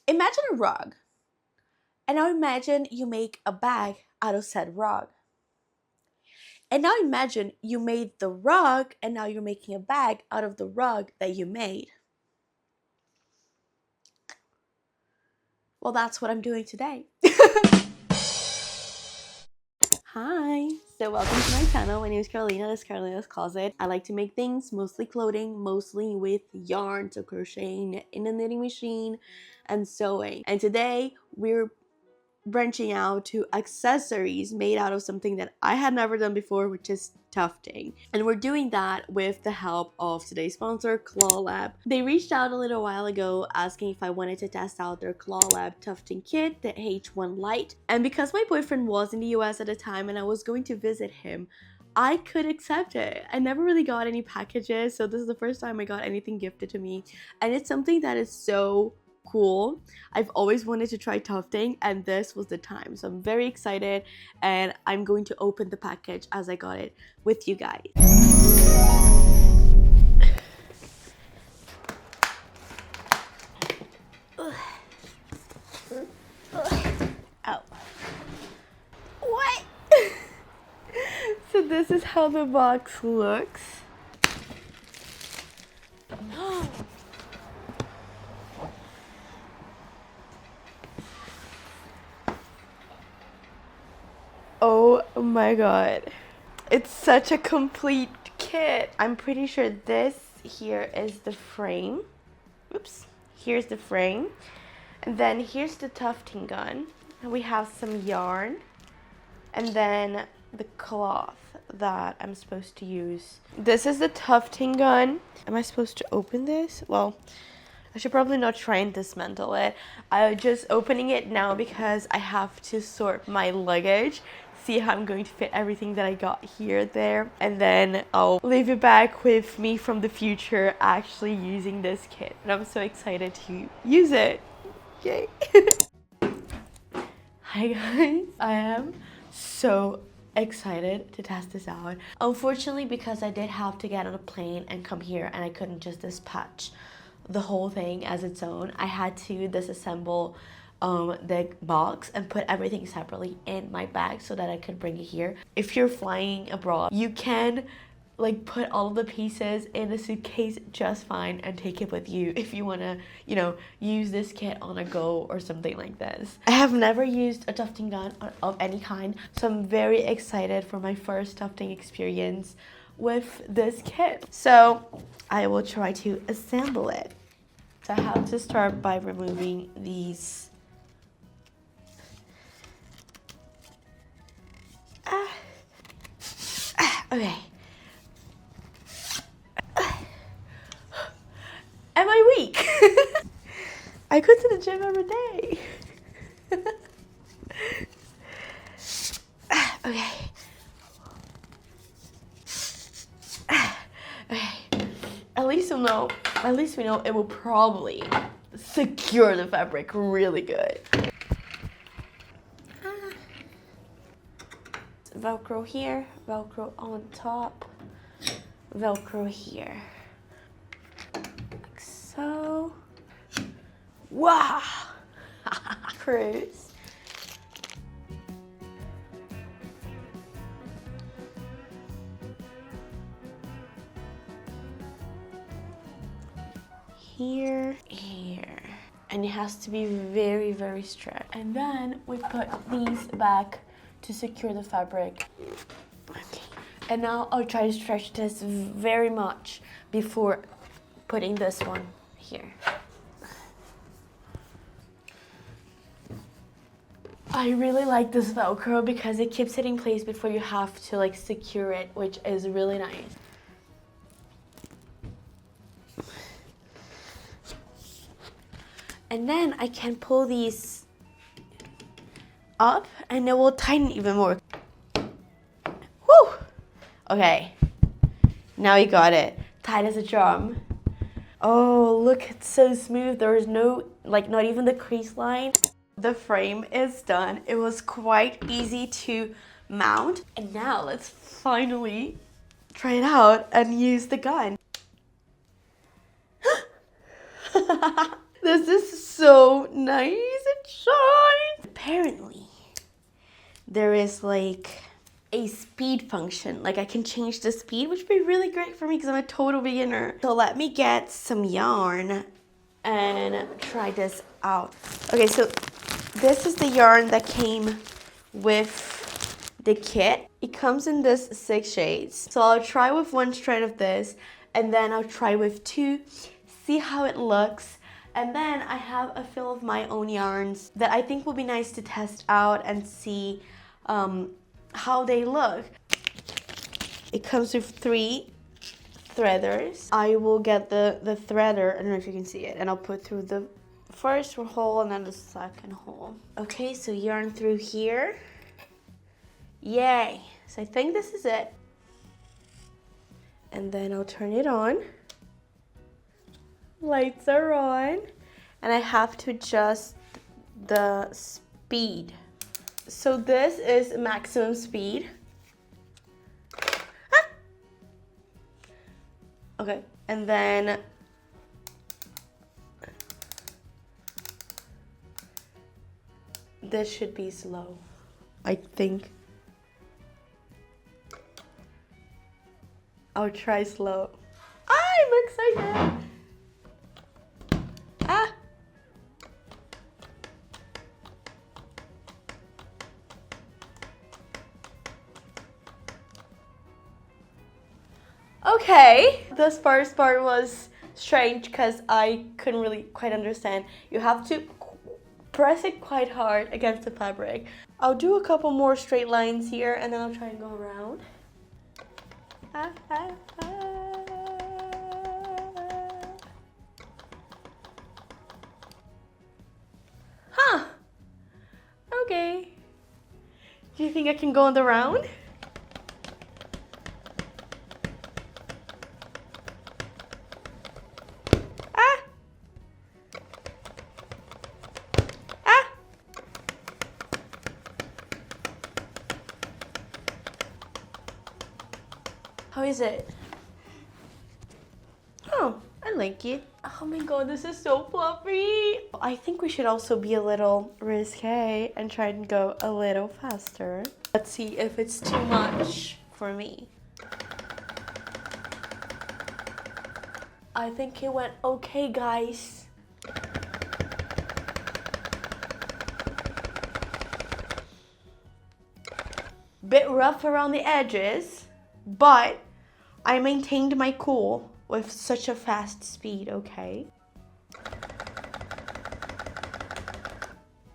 Imagine a rug. And now imagine you make a bag out of said rug. And now imagine you made the rug and now you're making a bag out of the rug that you made. Well, that's what I'm doing today. Hi, so welcome to my channel. My name is Carolina. This is Carolina's Closet. I like to make things, mostly clothing, mostly with yarn, so crocheting in a knitting machine and sewing. And today we're branching out to accessories made out of something that I had never done before, which is tufting. And we're doing that with the help of today's sponsor, Clawlab. They reached out a little while ago asking if I wanted to test out their Clawlab Tufting kit, the H1 Lite. And because my boyfriend was in the US at the time and I was going to visit him, I could accept it. I never really got any packages, so this is the first time I got anything gifted to me. And it's something that is so cool. I've always wanted to try tufting and this was the time, so I'm very excited and I'm going to open the package as I got it with you guys. Ow. What? So this is how the box looks. Oh my god, it's such a complete kit. I'm pretty sure this here is the frame. Oops, here's the frame. And then here's the tufting gun. And we have some yarn. And then the cloth that I'm supposed to use. This is the tufting gun. Am I supposed to open this? Well, I should probably not try and dismantle it. I'm just opening it now because I have to sort my luggage, see how I'm going to fit everything that I got here, there, and then I'll leave it back with me from the future actually using this kit. And I'm so excited to use it. Yay. Hi guys, I am so excited to test this out. Unfortunately, because I did have to get on a plane and come here and I couldn't just dispatch the whole thing as its own, I had to disassemble the box and put everything separately in my bag so that I could bring it here. If you're flying abroad, you can like put all of the pieces in a suitcase just fine and take it with you if you want to, you know, use this kit on a go or something like this. I have never used a tufting gun of any kind, so I'm very excited for my first tufting experience with this kit. So I will try to assemble it. So I have to start by removing these okay. Am I weak? I go to the gym every day. Okay. Okay. At least we know it will probably secure the fabric really good. Velcro here, Velcro on top, Velcro here. Like so. Wow! Cruise. Here, here. And it has to be very, very straight. And then we put these back to secure the fabric. Okay. And now I'll try to stretch this very much before putting this one here. I really like this Velcro because it keeps it in place before you have to like secure it, which is really nice. And then I can pull these up and it will tighten even more. Woo! Okay, now you got it. Tight as a drum. Oh, look, it's so smooth. There is no, like, not even the crease line. The frame is done. It was quite easy to mount. And now let's finally try it out and use the gun. This is so so nice and shine. Apparently, there is like a speed function. Like I can change the speed, which would be really great for me because I'm a total beginner. So let me get some yarn and try this out. Okay, so this is the yarn that came with the kit. It comes in this 6 shades. So I'll try with 1 strand of this, and then I'll try with 2, see how it looks. And then I have a fill of my own yarns that I think will be nice to test out and see how they look. It comes with 3 threaders. I will get the threader, I don't know if you can see it, and I'll put through the first hole and then the second hole. Okay, so yarn through here. Yay! So I think this is it. And then I'll turn it on. Lights are on. And I have to adjust the speed. So this is maximum speed. Ah! Okay, and then this should be slow, I think. I'll try slow. I'm excited. Ah. Okay, this first part was strange because I couldn't really quite understand. You have to press it quite hard against the fabric. I'll do a couple more straight lines here and then I'll try and go around. Huh. Okay. Do you think I can go on the round? How is it? Oh, I like it. Oh my god, this is so fluffy. I think we should also be a little risque and try and go a little faster. Let's see if it's too much for me. I think it went okay, guys. Bit rough around the edges, but I maintained my cool with such a fast speed, okay?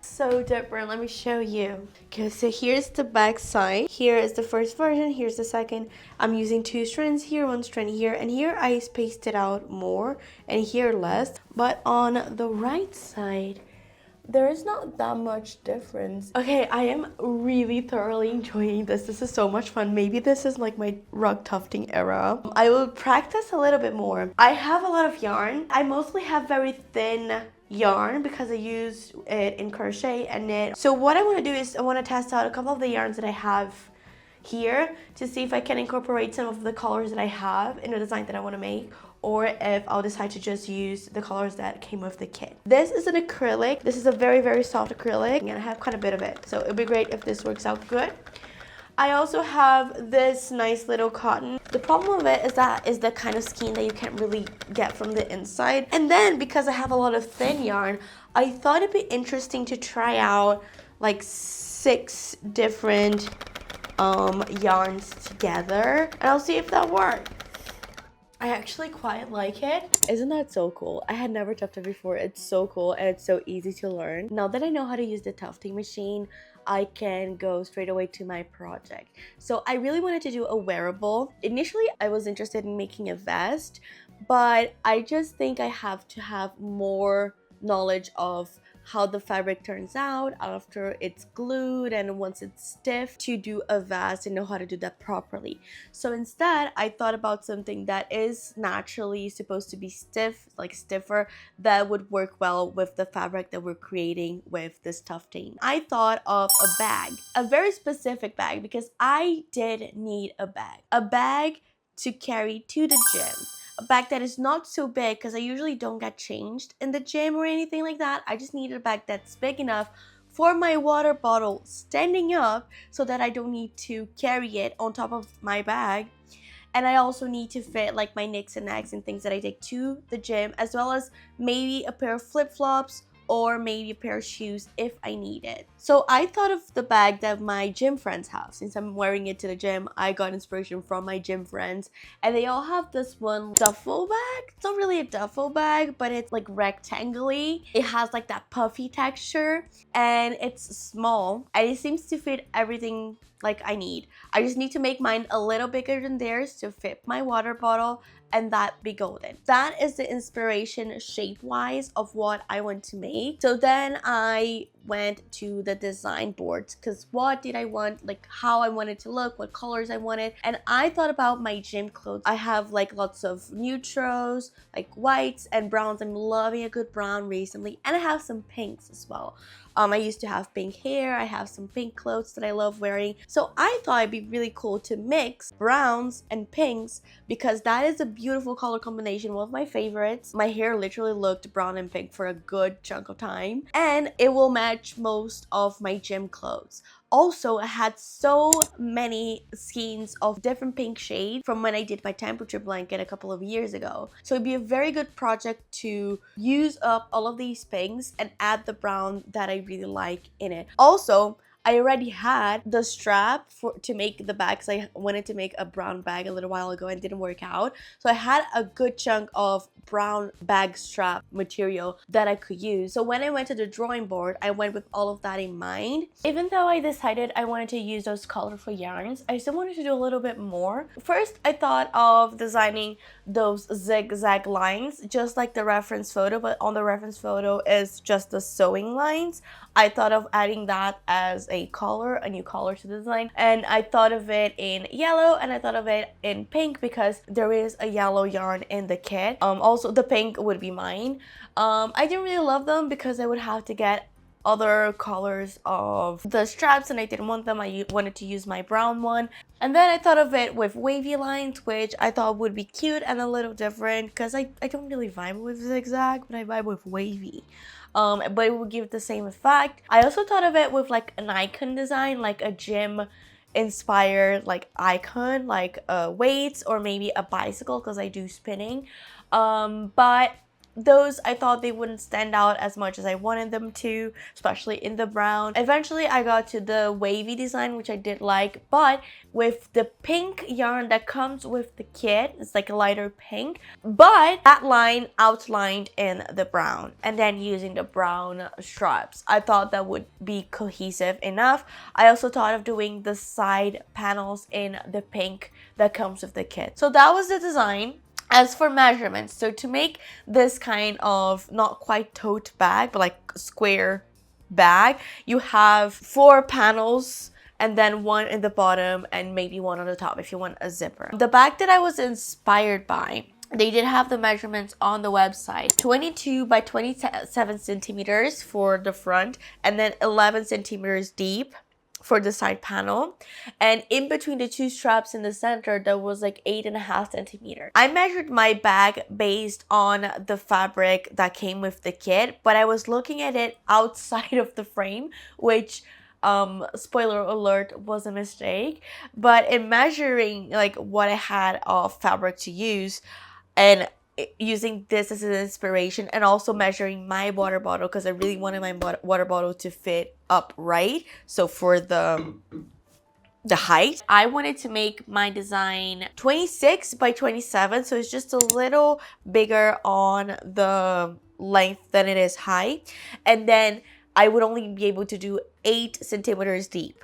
So different, let me show you. Okay, so here's the back side. Here is the first version, here's the second. I'm using 2 strands here, 1 strand here, and here I spaced it out more, and here less. But on the right side, there is not that much difference. Okay, I am really thoroughly enjoying this. This is so much fun. Maybe this is like my rug tufting era. I will practice a little bit more. I have a lot of yarn. I mostly have very thin yarn because I use it in crochet and knit. So what I want to do is I want to test out a couple of the yarns that I have here to see if I can incorporate some of the colors that I have in the design that I want to make, or if I'll decide to just use the colors that came with the kit. This is an acrylic. This is a very, very soft acrylic, and I have quite a bit of it. So it'd be great if this works out good. I also have this nice little cotton. The problem with it is that is the kind of skein that you can't really get from the inside. And then because I have a lot of thin yarn, I thought it'd be interesting to try out like 6 different yarns together, and I'll see if that works. I actually quite like it. Isn't that so cool? I had never tufted before. It's so cool and it's so easy to learn. Now that I know how to use the tufting machine, I can go straight away to my project. So I really wanted to do a wearable. Initially, I was interested in making a vest, but I just think I have to have more knowledge of how the fabric turns out after it's glued and once it's stiff to do a vest and know how to do that properly. So instead, I thought about something that is naturally supposed to be stiff, like stiffer, that would work well with the fabric that we're creating with this tufting. I thought of a bag, a very specific bag, because I did need a bag to carry to the gym. a bag that is not so big because I usually don't get changed in the gym or anything like that. I just needed a bag that's big enough for my water bottle standing up so that I don't need to carry it on top of my bag. And I also need to fit like my knicks and knacks and things that I take to the gym, as well as maybe a pair of flip-flops or maybe a pair of shoes if I need it. So I thought of the bag that my gym friends have. Since I'm wearing it to the gym, I got inspiration from my gym friends, and they all have this one duffel bag. It's not really a duffel bag, but it's like rectangular. It has like that puffy texture and it's small and it seems to fit everything like I need. I just need to make mine a little bigger than theirs to fit my water bottle, and that be golden. That is the inspiration shape-wise of what I want to make. So then I went to the design boards because what did I want, like how I wanted to look, what colors I wanted, and I thought about my gym clothes. I have like lots of neutrals, like whites and browns. I'm loving a good brown recently, and I have some pinks as well. I used to have pink hair. I have some pink clothes that I love wearing. So I thought it'd be really cool to mix browns and pinks because that is a beautiful color combination, one of my favorites. My hair literally looked brown and pink for a good chunk of time, and it will match most of my gym clothes. Also, I had so many skeins of different pink shades from when I did my temperature blanket a couple of years ago. So it'd be a very good project to use up all of these pinks and add the brown that I really like in it. Also, I already had the strap to make the bag because I wanted to make a brown bag a little while ago and didn't work out. So I had a good chunk of brown bag strap material that I could use. So when I went to the drawing board, I went with all of that in mind. Even though I decided I wanted to use those colorful yarns, I still wanted to do a little bit more. First, I thought of designing those zigzag lines, just like the reference photo, but on the reference photo is just the sewing lines. I thought of adding that as a color, a new color to the design, and I thought of it in yellow and I thought of it in pink because there is a yellow yarn in the kit. Also the pink would be mine. I didn't really love them because I would have to get other colors of the straps and I didn't want them. I wanted to use my brown one. And then I thought of it with wavy lines, which I thought would be cute and a little different because I don't really vibe with zigzag, but I vibe with wavy. But it would give the same effect. I also thought of it with like an icon design, like a gym inspired like icon, like weights or maybe a bicycle because I do spinning. But those I thought they wouldn't stand out as much as I wanted them to, especially in the brown. Eventually I got to the wavy design, which I did like, but with the pink yarn that comes with the kit, it's like a lighter pink, but that line outlined in the brown, and then using the brown straps. I thought that would be cohesive enough. I also thought of doing the side panels in the pink that comes with the kit. So that was the design. As for measurements, so to make this kind of not quite tote bag, but like square bag, you have 4 panels and then 1 in the bottom and maybe 1 on the top if you want a zipper. The bag that I was inspired by, they did have the measurements on the website. 22 by 27 centimeters for the front and then 11 centimeters deep for the side panel, and in between the 2 straps in the center there was like 8.5 centimeters. I measured my bag based on the fabric that came with the kit, but I was looking at it outside of the frame, which spoiler alert, was a mistake. But in measuring like what I had of fabric to use and using this as an inspiration, and also measuring my water bottle because I really wanted my water bottle to fit upright, so for the height, I wanted to make my design 26 by 27, so it's just a little bigger on the length than it is high, and then I would only be able to do 8 centimeters deep.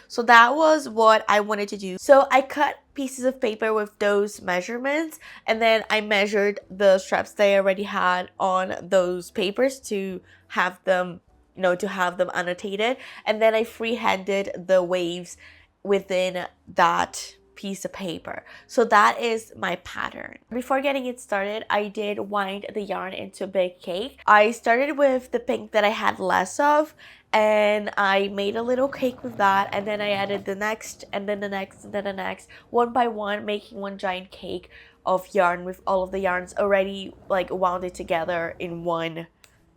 So that was what I wanted to do. So I cut pieces of paper with those measurements, and then I measured the straps that I already had on those papers to have them, annotated, and then I freehanded the waves within that piece of paper. So that is my pattern. Before getting it started, I did wind the yarn into a big cake. I started with the pink that I had less of, and I made a little cake with that, and then I added the next, and then the next, and then the next, one by one, making one giant cake of yarn with all of the yarns already like wounded together in one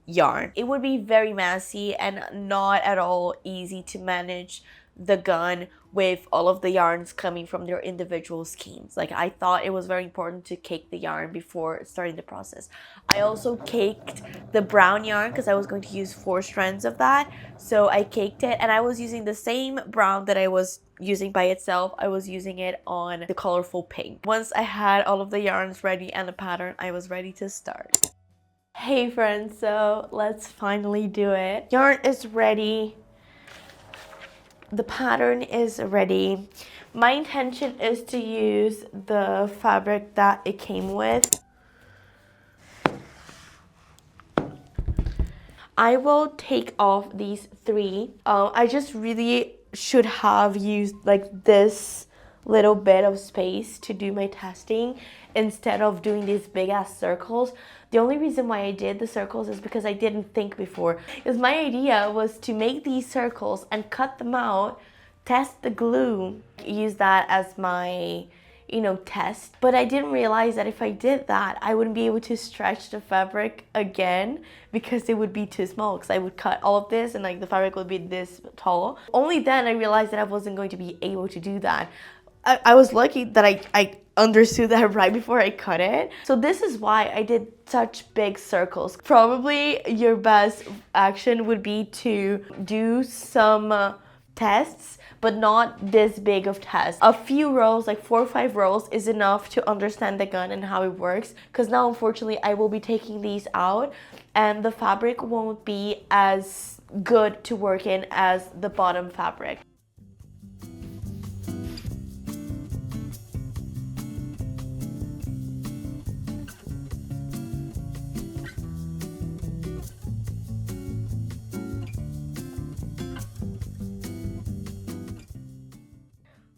yarn. It would be very messy and not at all easy to manage the gun with all of the yarns coming from their individual skeins. Like, I thought it was very important to cake the yarn before starting the process. I also caked the brown yarn because I was going to use 4 strands of that. So I caked it, and I was using the same brown that I was using by itself. I was using it on the colorful pink. Once I had all of the yarns ready and the pattern, I was ready to start. Hey friends, so let's finally do it. Yarn is ready. The pattern is ready. My intention is to use the fabric that it came with. I will take off these 3. I just really should have used like this little bit of space to do my testing instead of doing these big ass circles. The only reason why I did the circles is because I didn't think before. Because my idea was to make these circles and cut them out, test the glue, use that as my, test. But I didn't realize that if I did that, I wouldn't be able to stretch the fabric again because it would be too small, because I would cut all of this and like the fabric would be this tall. Only then I realized that I wasn't going to be able to do that. I was lucky that I understood that right before I cut it. So this is why I did such big circles. Probably your best action would be to do some tests, but not this big of tests. A few rows, like 4 or 5 rows, is enough to understand the gun and how it works, because now unfortunately I will be taking these out and the fabric won't be as good to work in as the bottom fabric.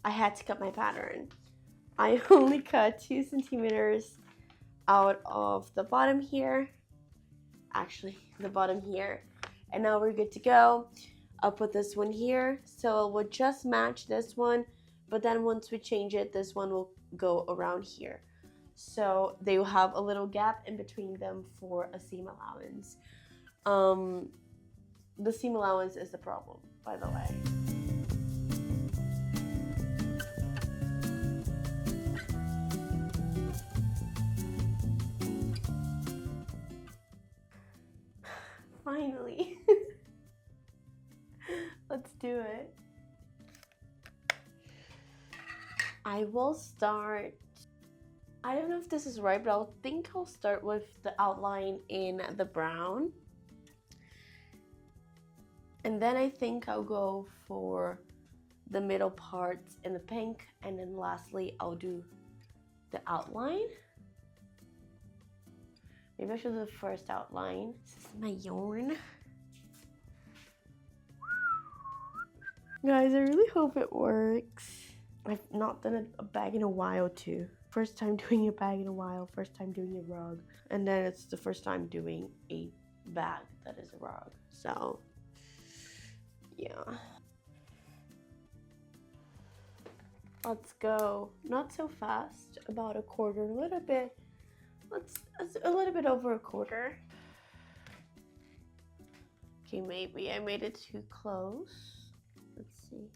I had to cut my pattern. I only cut 2 centimeters out of the bottom here. Actually, the bottom here. And now we're good to go. I'll put this one here. So it will just match this one. But then once we change it, this one will go around here. So they will have a little gap in between them for a seam allowance. The seam allowance is the problem, by the way. Finally. Let's do it. I will start, I don't know if this is right, but I'll start with the outline in the brown. And then I think I'll go for the middle parts in the pink. And then lastly, I'll do the outline. Maybe I should do the first outline. This is my yarn. Guys, I really hope it works. I've not done a bag in a while too. First time doing a bag in a while, first time doing a rug. And then it's the first time doing a bag that is a rug. So, yeah. Let's go. Not so fast, about a quarter, a little bit. A little bit over a quarter. Okay, maybe I made it too close. Let's see.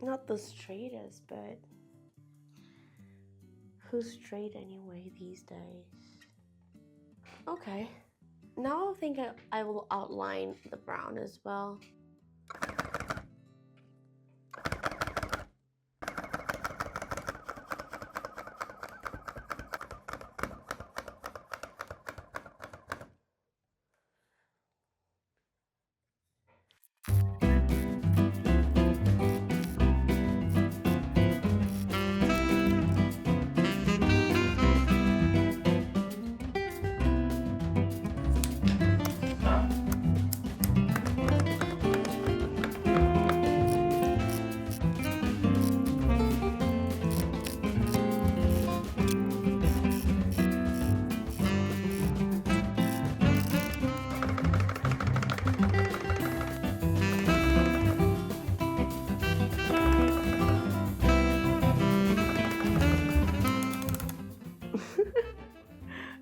Not the straightest, but who's straight anyway these days? Okay, now I think I will outline the brown as well.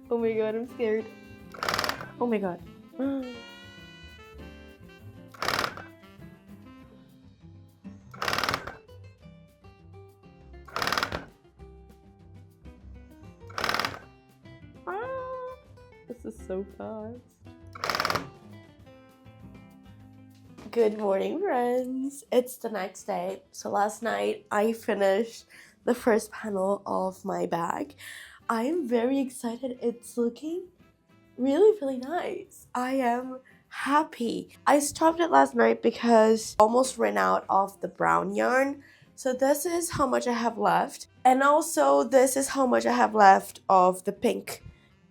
Oh my god, I'm scared. Oh my god. This is so fast. Good morning, friends. It's the next day. So last night I finished the first panel of my bag. I am very excited. It's looking really nice. I am happy. I stopped it last night because I almost ran out of the brown yarn. So this is how much I have left. And also this is how much I have left of the pink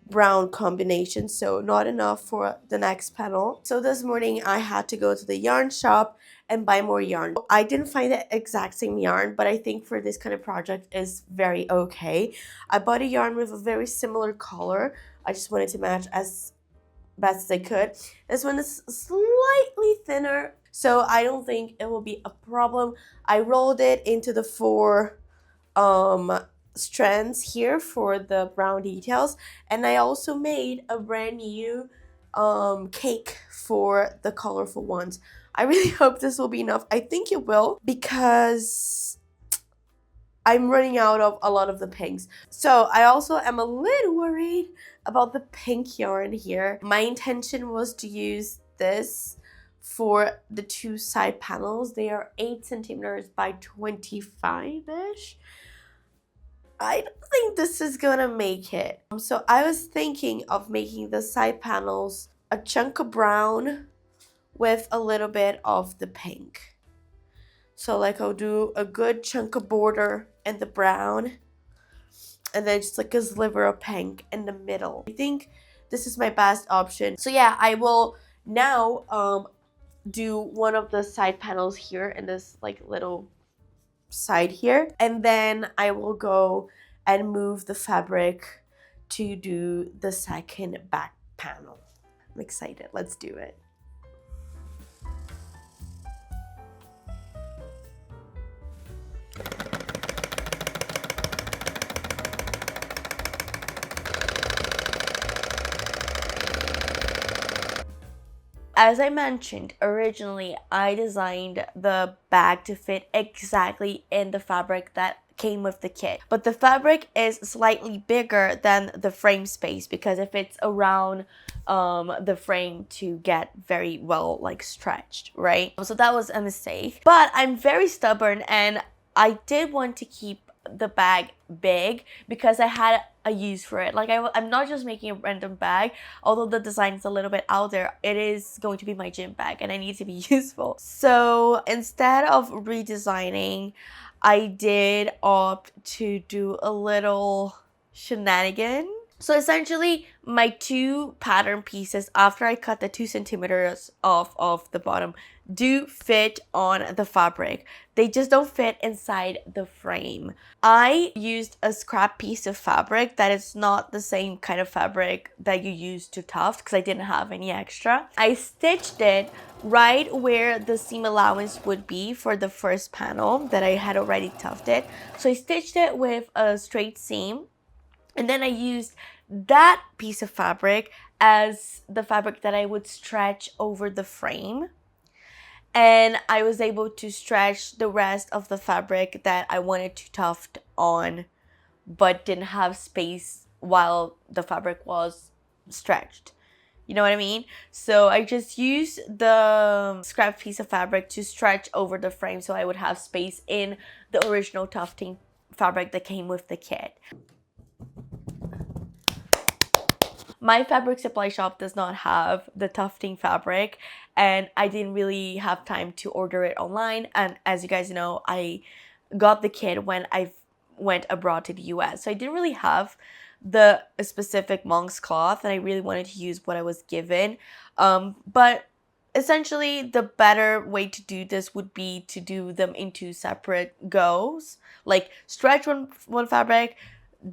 brown combination, so not enough for the next panel. So this morning I had to go to the yarn shop and buy more yarn. I didn't find the exact same yarn, but I think for this kind of project is very okay. I bought a yarn with a very similar color. I just wanted to match as best as I could. This one is slightly thinner, so I don't think it will be a problem. I rolled it into the 4 strands here for the brown details, and I also made a brand new cake for the colorful ones. I really hope this will be enough. I think it will, because I'm running out of a lot of the pinks. So I also am a little worried about the pink yarn here. My intention was to use this for the 2 side panels. They are 8 centimeters by 25-ish. I don't think this is gonna make it. So I was thinking of making the side panels a chunk of brown with a little bit of the pink. So like I'll do a good chunk of border in the brown and then just like a sliver of pink in the middle. I think this is my best option. So yeah, I will now do one of the side panels here in this like little side here, and then I will go and move the fabric to do the second back panel. I'm excited. Let's do it. As I mentioned, originally I designed the bag to fit exactly in the fabric that came with the kit. But the fabric is slightly bigger than the frame space because it fits around the frame to get very well like stretched, right? So that was a mistake. But I'm very stubborn and I did want to keep the bag big because I had a use for it. Like I'm not just making a random bag, although the design is a little bit out there. It is going to be my gym bag and I need to be useful. So instead of redesigning, I did opt to do a little shenanigan. So essentially my 2 pattern pieces, after I cut the 2 centimeters off of the bottom, do fit on the fabric. They just don't fit inside the frame. I used a scrap piece of fabric that is not the same kind of fabric that you use to tuft because I didn't have any extra. I stitched it right where the seam allowance would be for the first panel that I had already tufted. So I stitched it with a straight seam, and then I used that piece of fabric as the fabric that I would stretch over the frame. And I was able to stretch the rest of the fabric that I wanted to tuft on, but didn't have space while the fabric was stretched. You know what I mean? So I just used the scrap piece of fabric to stretch over the frame so I would have space in the original tufting fabric that came with the kit. My fabric supply shop does not have the tufting fabric and I didn't really have time to order it online. And as you guys know, I got the kit when I went abroad to the US. So I didn't really have the specific monk's cloth and I really wanted to use what I was given. But essentially the better way to do this would be to do them into separate goes. Like stretch one fabric,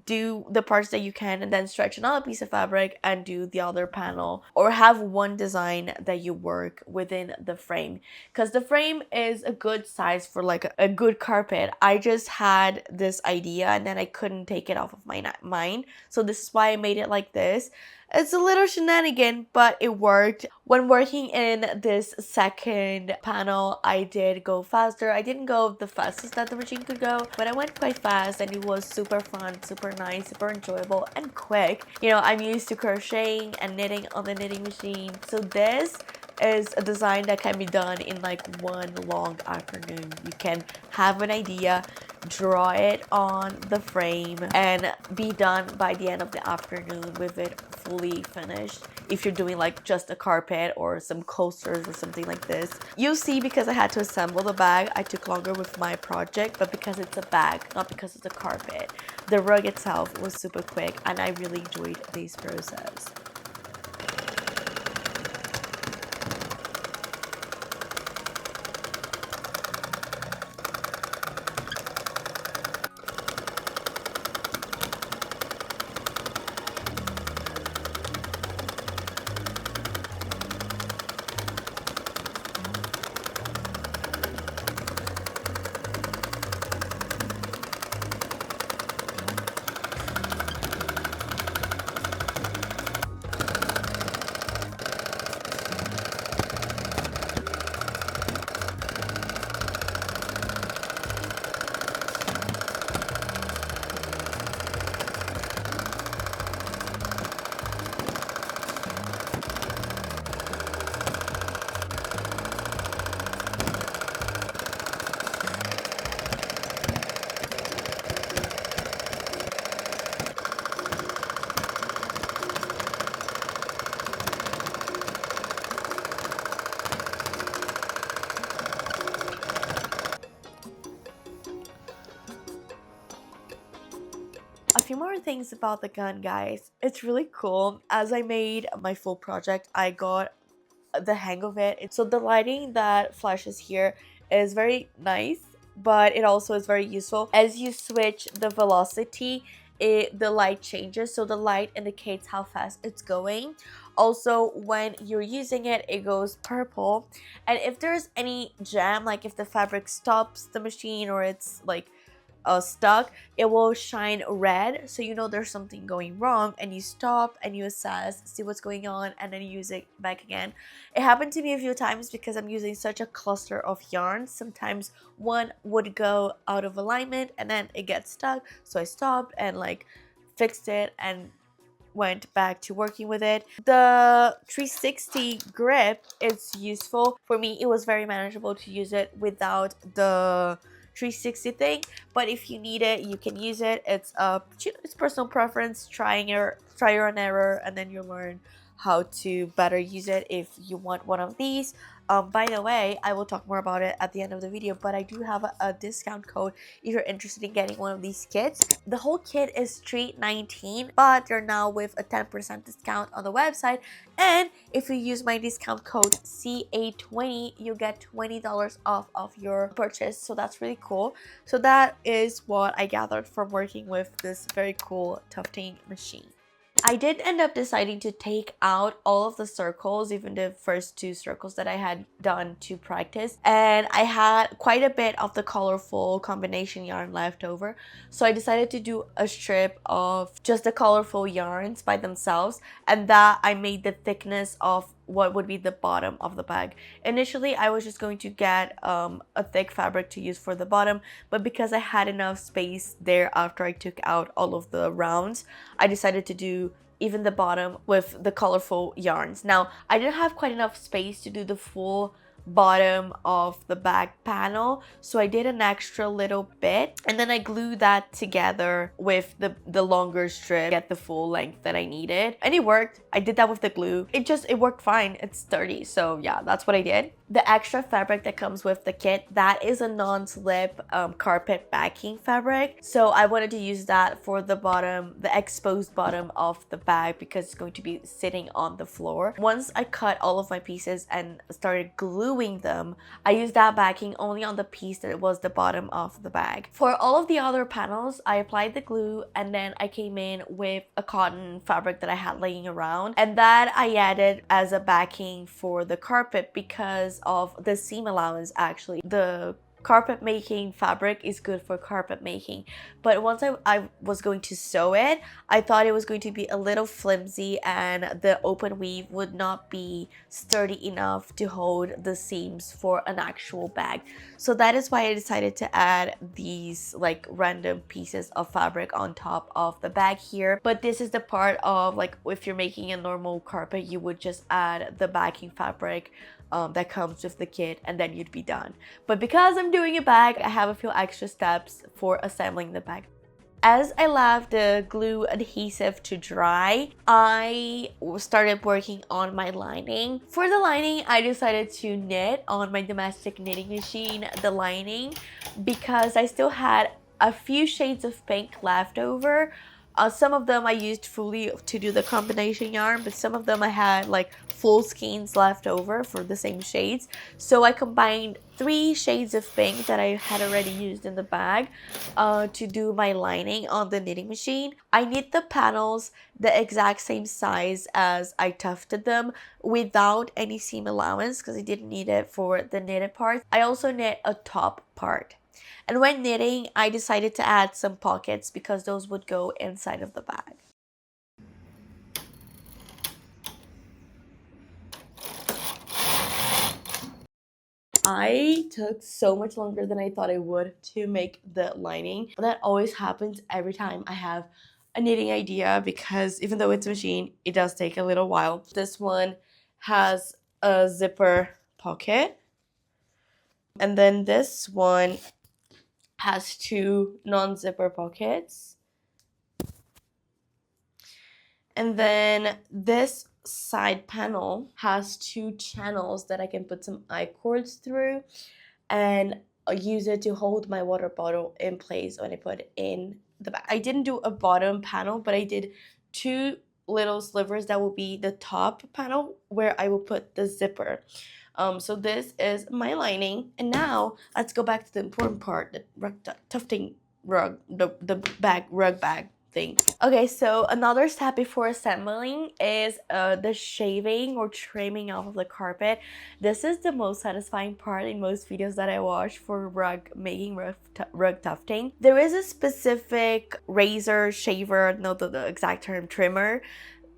do the parts that you can and then stretch another piece of fabric and do the other panel, or have one design that you work within the frame, because the frame is a good size for like a good carpet. I just had this idea and then I couldn't take it off of my mind, so this is why I made it like this. It's a little shenanigan, but it worked. When working in this second panel, I did go faster. I didn't go the fastest that the machine could go, but I went quite fast and it was super fun, super nice, super enjoyable and quick. You know, I'm used to crocheting and knitting on the knitting machine, so this is a design that can be done in like one long afternoon. You can have an idea, draw it on the frame, and be done by the end of the afternoon with it fully finished. If you're doing like just a carpet or some coasters or something like this. You'll see, because I had to assemble the bag, I took longer with my project, but because it's a bag, not because it's a carpet. The rug itself was super quick and I really enjoyed this process. A few more things about the gun, guys. It's really cool. As I made my full project, I got the hang of it. So the lighting that flashes here is very nice, but it also is very useful. As you switch the velocity, the light changes, so the light indicates how fast it's going. Also, when you're using it, it goes purple, and if there's any jam, like if the fabric stops the machine or it's like stuck, it will shine red, so you know there's something going wrong, and you stop and you assess, see what's going on, and then use it back again. It happened to me a few times because I'm using such a cluster of yarns. Sometimes one would go out of alignment and then it gets stuck, so I stopped and like fixed it and went back to working with it. The 360 grip is useful. For me, it was very manageable to use it without the 360 thing, but if you need it, you can use it. It's personal preference, trial and error, and then you learn how to better use it if you want one of these. By the way, I will talk more about it at the end of the video, but I do have a discount code if you're interested in getting one of these kits. The whole kit is $319, but they're now with a 10% discount on the website, and if you use my discount code CA20, you get $20 off of your purchase, so that's really cool. So that is what I gathered from working with this very cool tufting machine. I did end up deciding to take out all of the circles, even the first two circles that I had done to practice, and I had quite a bit of the colorful combination yarn left over, so I decided to do a strip of just the colorful yarns by themselves, and that I made the thickness of what would be the bottom of the bag. Initially, I was just going to get a thick fabric to use for the bottom, but because I had enough space there after I took out all of the rounds, I decided to do even the bottom with the colorful yarns. Now, I didn't have quite enough space to do the full bottom of the back panel, so I did an extra little bit, and then I glued that together with the longer strip to get the full length that I needed, and it worked. I did that with the glue. It worked fine. It's sturdy, so yeah, that's what I did. the extra fabric that comes with the kit, that is a non-slip carpet backing fabric. So I wanted to use that for the bottom, the exposed bottom of the bag, because it's going to be sitting on the floor. Once I cut all of my pieces and started gluing them, I used that backing only on the piece that was the bottom of the bag. For all of the other panels, I applied the glue, and then I came in with a cotton fabric that I had laying around, and that I added as a backing for the carpet because of the seam allowance. Actually, the carpet making fabric is good for carpet making, but once I was going to sew it, I thought it was going to be a little flimsy and the open weave would not be sturdy enough to hold the seams for an actual bag. So that is why I decided to add these like random pieces of fabric on top of the bag here. But this is the part of, like, if you're making a normal carpet, you would just add the backing fabric that comes with the kit, and then you'd be done. But because I'm doing a bag, I have a few extra steps for assembling the bag. As I left the glue adhesive to dry, I started working on my lining. For the lining, I decided to knit on my domestic knitting machine the lining because I still had a few shades of pink left over. Some of them I used fully to do the combination yarn, but some of them I had like full skeins left over for the same shades. So I combined 3 shades of pink that I had already used in the bag to do my lining on the knitting machine. I knit the panels the exact same size as I tufted them without any seam allowance because I didn't need it for the knitted part. I also knit a top part. And when knitting, I decided to add some pockets because those would go inside of the bag. I took so much longer than I thought I would to make the lining. But that always happens every time I have a knitting idea because even though it's a machine, it does take a little while. This one has a zipper pocket. And then this one has 2 non-zipper pockets. And then this side panel has 2 channels that I can put some I-cords through and use it to hold my water bottle in place when I put it in the bag. I didn't do a bottom panel, but I did 2 little slivers that will be the top panel where I will put the zipper. So this is my lining, and now let's go back to the important part, the tufting rug, the bag, rug bag thing. Okay, so another step before assembling is the shaving or trimming off of the carpet. This is the most satisfying part in most videos that I watch for making rug tufting. There is a specific razor, shaver, no, the exact term, trimmer,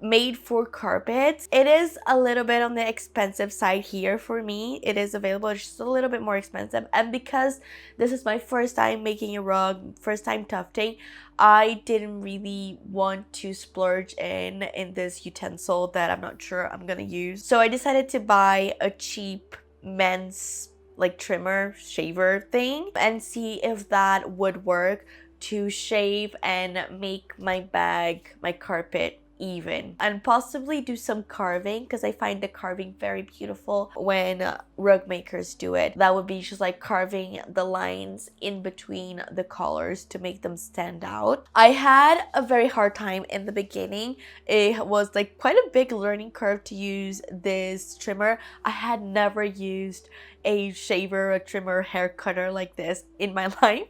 made for carpets. It is a little bit on the expensive side here for me. It is available, it's just a little bit more expensive, and because this is my first time making a rug, first time tufting, I didn't really want to splurge in this utensil that I'm not sure I'm gonna use. So I decided to buy a cheap men's like trimmer shaver thing and see if that would work to shave and make my bag, my carpet, even, and possibly do some carving because I find the carving very beautiful when rug makers do it. That would be just like carving the lines in between the collars to make them stand out. I had a very hard time in the beginning. It was like quite a big learning curve to use this trimmer. I had never used a shaver, a trimmer, hair cutter like this in my life,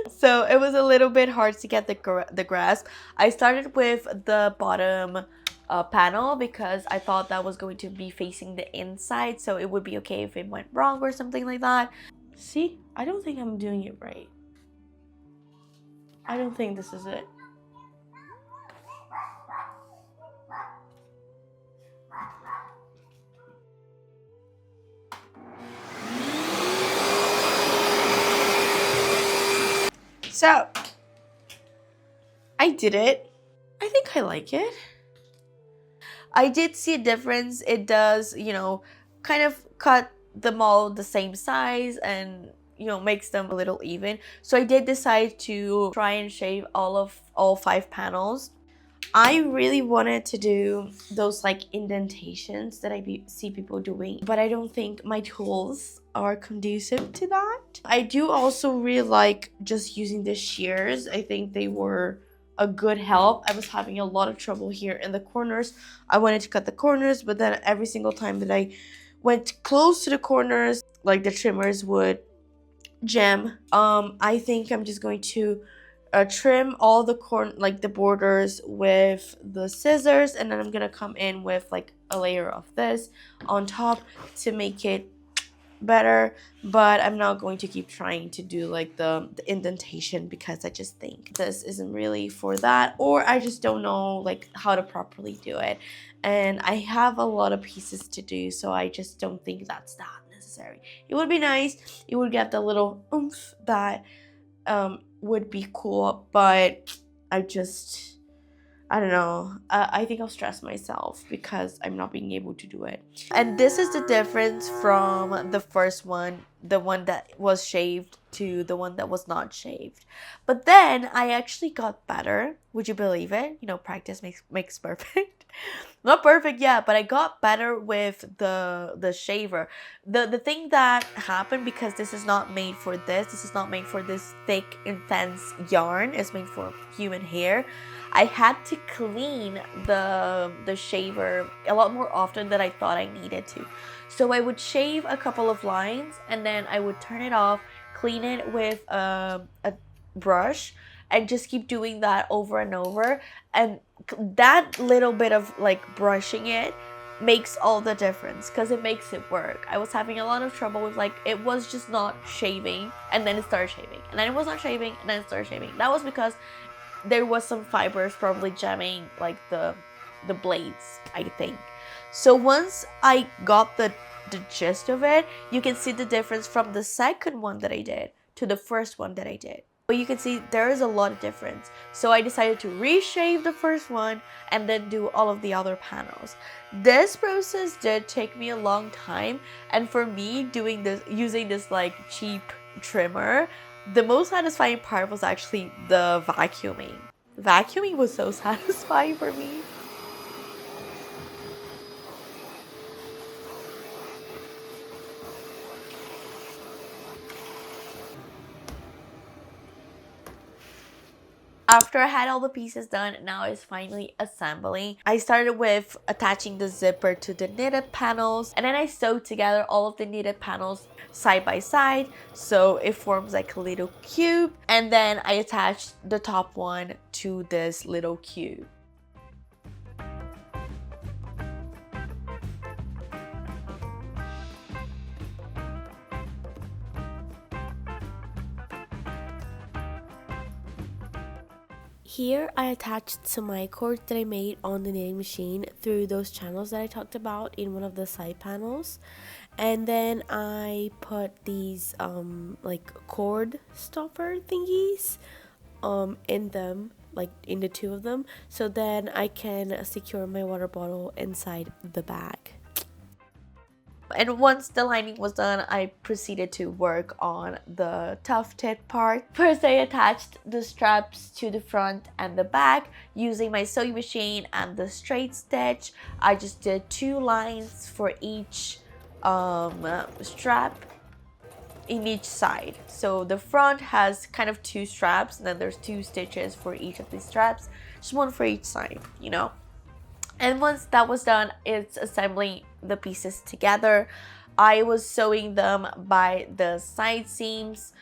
so it was a little bit hard to get the grasp. I started with the bottom panel because I thought that was going to be facing the inside, so it would be okay if it went wrong or something like that. See, I don't think I'm doing it right. I don't think this is it. So, I did it. I think I like it. I did see a difference. It does, you know, kind of cut them all the same size and, you know, makes them a little even. So I did decide to try and shave all 5 panels. I really wanted to do those like indentations that see people doing, but I don't think my tools are conducive to that. I do also really like just using the shears. I think they were a good help. I was having a lot of trouble here in the corners. I wanted to cut the corners, but then every single time that I went close to the corners, like the trimmers would jam. I think I'm just going to trim all the like the borders with the scissors, and then I'm gonna come in with like a layer of this on top to make it better. But I'm not going to keep trying to do like the indentation because I just think this isn't really for that, or I just don't know like how to properly do it, and I have a lot of pieces to do, so I just don't think that's that necessary. It would be nice, it would get the little oomph that would be cool, but I don't know. I think I'll stress myself because I'm not being able to do it. And this is the difference from the first one, the one that was shaved, to the one that was not shaved. But then I actually got better. Would you believe it? You know, practice makes perfect. Not perfect, yeah, but I got better with the shaver. The thing that happened, because this is not made for this is not made for this thick, intense yarn. It's made for human hair. I had to clean the shaver a lot more often than I thought I needed to. So I would shave a couple of lines and then I would turn it off, clean it with a brush, and just keep doing that over and over. And that little bit of like brushing it makes all the difference because it makes it work. I was having a lot of trouble with like, it was just not shaving, and then it started shaving, and then it was not shaving, and then it started shaving. That was because there was some fibers probably jamming like the blades, I think. So once I got the gist of it, you can see the difference from the second one that I did to the first one that I did. But you can see there is a lot of difference. So I decided to reshave the first one and then do all of the other panels. This process did take me a long time, and for me, doing this using this like cheap trimmer, the most satisfying part was actually the vacuuming. Vacuuming was so satisfying for me. After I had all the pieces done, now it's finally assembling. I started with attaching the zipper to the knitted panels, and then I sewed together all of the knitted panels side by side so it forms like a little cube, and then I attached the top one to this little cube. Here I attached some my cord that I made on the knitting machine through those channels that I talked about in one of the side panels, and then I put these like cord stopper thingies in them, like in the two of them, so then I can secure my water bottle inside the bag. And once the lining was done, I proceeded to work on the tufted part. First, I attached the straps to the front and the back using my sewing machine and the straight stitch. I just did 2 lines for each strap in each side. So the front has kind of 2 straps, and then there's 2 stitches for each of these straps, just 1 for each side, you know. And once that was done, it's assembling the pieces together. I was sewing them by the side seams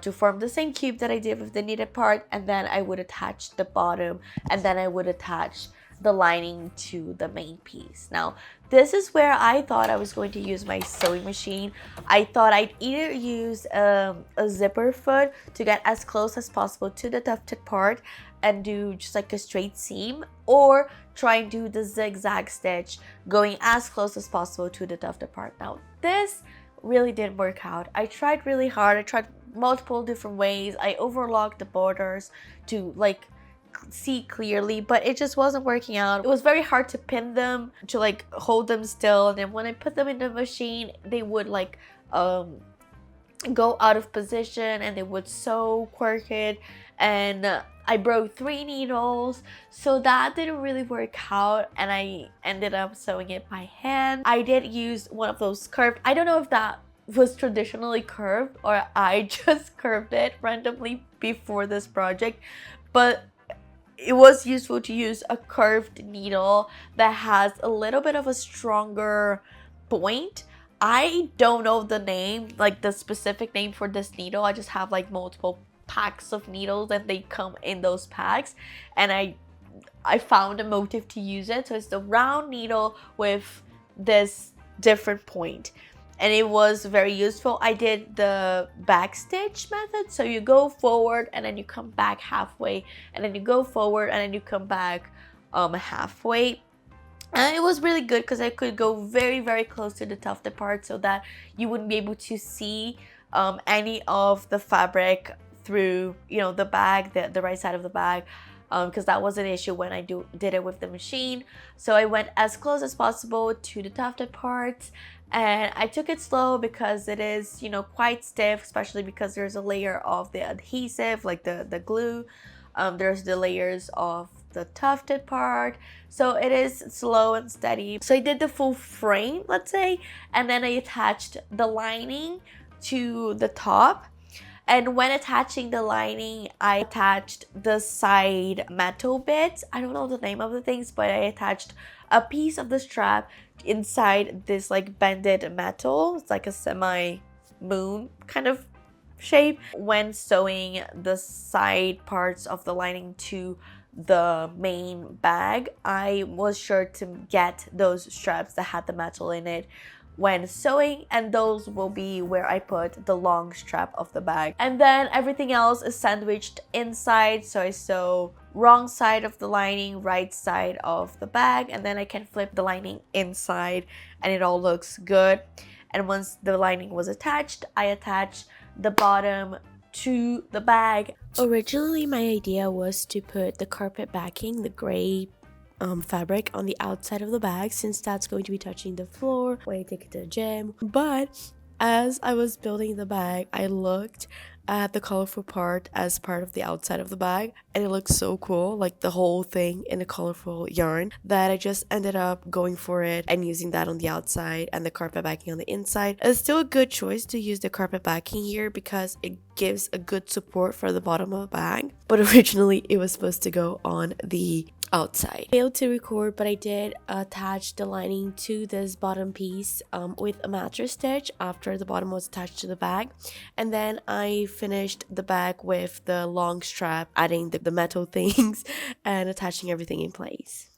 to form the same cube that I did with the knitted part, and then I would attach the bottom, and then I would attach the lining to the main piece. Now, this is where I thought I was going to use my sewing machine. I thought I'd either use a zipper foot to get as close as possible to the tufted part and do just like a straight seam, or try and do the zigzag stitch going as close as possible to the tufted part. Now, this really didn't work out. I tried really hard. I tried multiple different ways. I overlocked the borders to like see clearly, but it just wasn't working out. It was very hard to pin them, to like hold them still, and then when I put them in the machine, they would like go out of position and they would sew crooked, and I broke 3 needles, so that didn't really work out, and I ended up sewing it by hand. I did use one of those curved, I don't know if that was traditionally curved or I just curved it randomly before this project, but it was useful to use a curved needle that has a little bit of a stronger point. I don't know the name, like the specific name for this needle. I just have like multiple packs of needles and they come in those packs, and I found a motive to use it. So it's the round needle with this different point, and it was very useful. I did the back stitch method, so you go forward and then you come back halfway, and then you go forward and then you come back halfway. And it was really good because I could go very close to the tufted part so that you wouldn't be able to see any of the fabric through, you know, the bag, the right side of the bag, because that was an issue when I did it with the machine. So I went as close as possible to the tufted parts, and I took it slow because it is, you know, quite stiff, especially because there's a layer of the adhesive, like the glue. There's the layers of the tufted part, so it is slow and steady. So I did the full frame, let's say, and then I attached the lining to the top. And when attaching the lining, I attached the side metal bits. I don't know the name of the things, but I attached a piece of the strap inside this like bended metal. It's like a semi-moon kind of shape. When sewing the side parts of the lining to the main bag, I was sure to get those straps that had the metal in it when sewing, and those will be where I put the long strap of the bag. And then everything else is sandwiched inside, so I sew wrong side of the lining, right side of the bag, and then I can flip the lining inside and it all looks good. And once the lining was attached, I attached the bottom to the bag. Originally, my idea was to put the carpet backing, the gray fabric, on the outside of the bag, since that's going to be touching the floor when I take it to the gym. But as I was building the bag, I looked at the colorful part as part of the outside of the bag, and it looked so cool, like the whole thing in a colorful yarn, that I just ended up going for it and using that on the outside and the carpet backing on the inside. It's still a good choice to use the carpet backing here because it gives a good support for the bottom of the bag, but originally it was supposed to go on the outside. I failed to record, but I did attach the lining to this bottom piece with a mattress stitch after the bottom was attached to the bag, and then I finished the bag with the long strap, adding the metal things and attaching everything in place.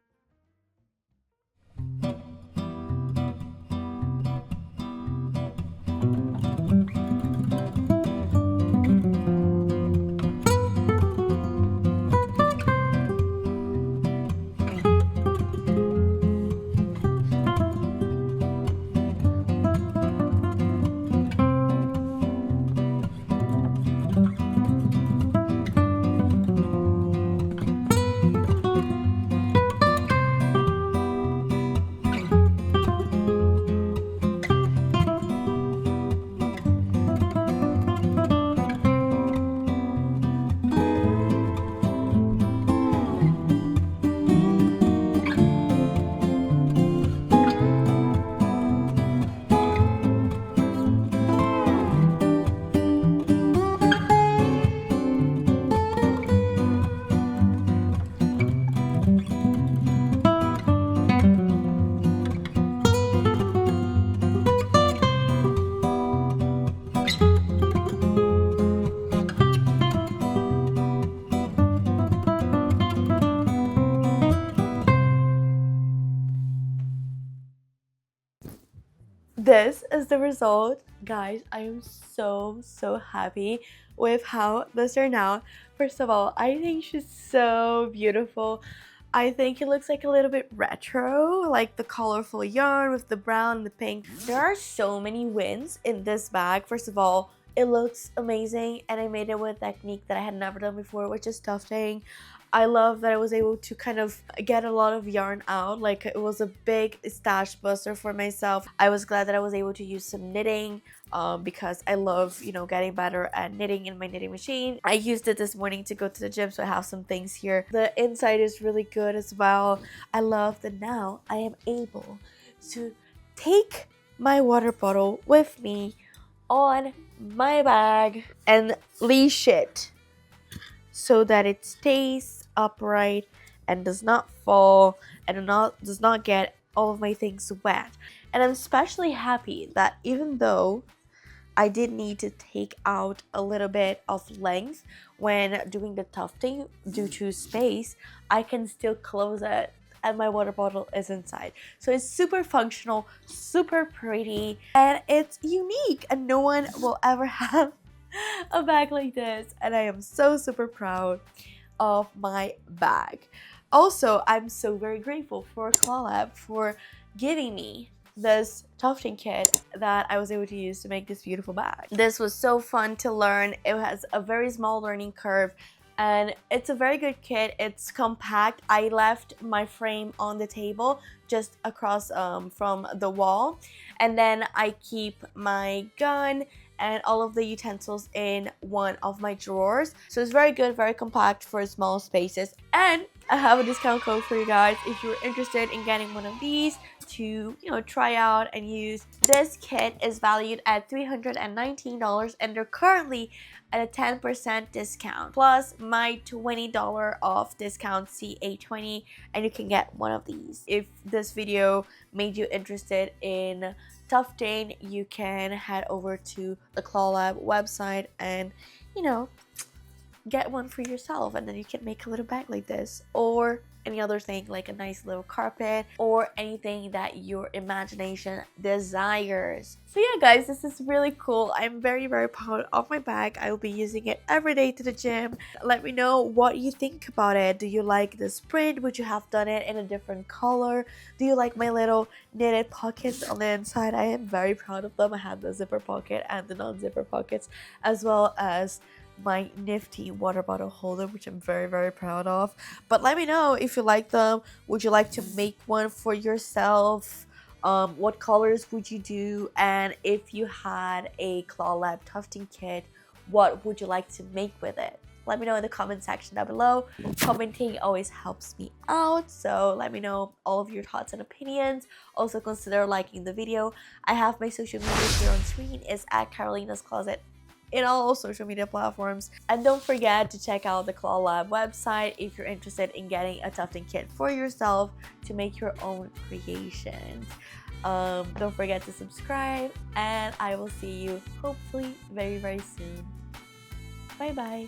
This is the result, guys. I am so happy with how this turned out. First of all, I think she's so beautiful. I think it looks like a little bit retro, like the colorful yarn with the brown and the pink. There are so many wins in this bag. First of all, it looks amazing, and I made it with a technique that I had never done before, which is tufting. I love that I was able to kind of get a lot of yarn out. Like, it was a big stash buster for myself. I was glad that I was able to use some knitting because I love, you know, getting better at knitting in my knitting machine. I used it this morning to go to the gym, so I have some things here. The inside is really good as well. I love that now I am able to take my water bottle with me on my bag and leash it so that it stays upright and does not fall and does not get all of my things wet. And I'm especially happy that even though I did need to take out a little bit of length when doing the tufting due to space, I can still close it and my water bottle is inside. So it's super functional, super pretty, and it's unique, and no one will ever have a bag like this, and I am so super proud of my bag. Also, I'm so very grateful for Clawlab for giving me this tufting kit that I was able to use to make this beautiful bag. This was so fun to learn. It has a very small learning curve and it's a very good kit. It's compact. I left my frame on the table just across from the wall, and then I keep my gun and all of the utensils in one of my drawers. So it's very good, very compact for small spaces. And I have a discount code for you guys if you're interested in getting one of these to, you know, try out and use. This kit is valued at $319 and they're currently at a 10% discount plus my $20 off discount CA20, and you can get one of these. If this video made you interested in tufting, you can head over to the Clawlab website and, you know, get one for yourself, and then you can make a little bag like this or any other thing like a nice little carpet or anything that your imagination desires. So yeah guys, this is really cool. I'm very proud of my bag. I will be using it every day to the gym. Let me know what you think about it. Do you like this print? Would you have done it in a different color? Do you like my little knitted pockets on the inside? I am very proud of them. I have the zipper pocket and the non-zipper pockets, as well as my nifty water bottle holder, which I'm very proud of. But let me know if you like them. Would you like to make one for yourself? What colors would you do? And if you had a Clawlab tufting kit, what would you like to make with it? Let me know in the comment section down below. Commenting always helps me out, so let me know all of your thoughts and opinions. Also consider liking the video. I have my social media here on screen. It's at Carolina's Closet in all social media platforms. And don't forget to check out the Clawlab website if you're interested in getting a tufting kit for yourself to make your own creations. Don't forget to subscribe, and I will see you hopefully very soon. Bye bye.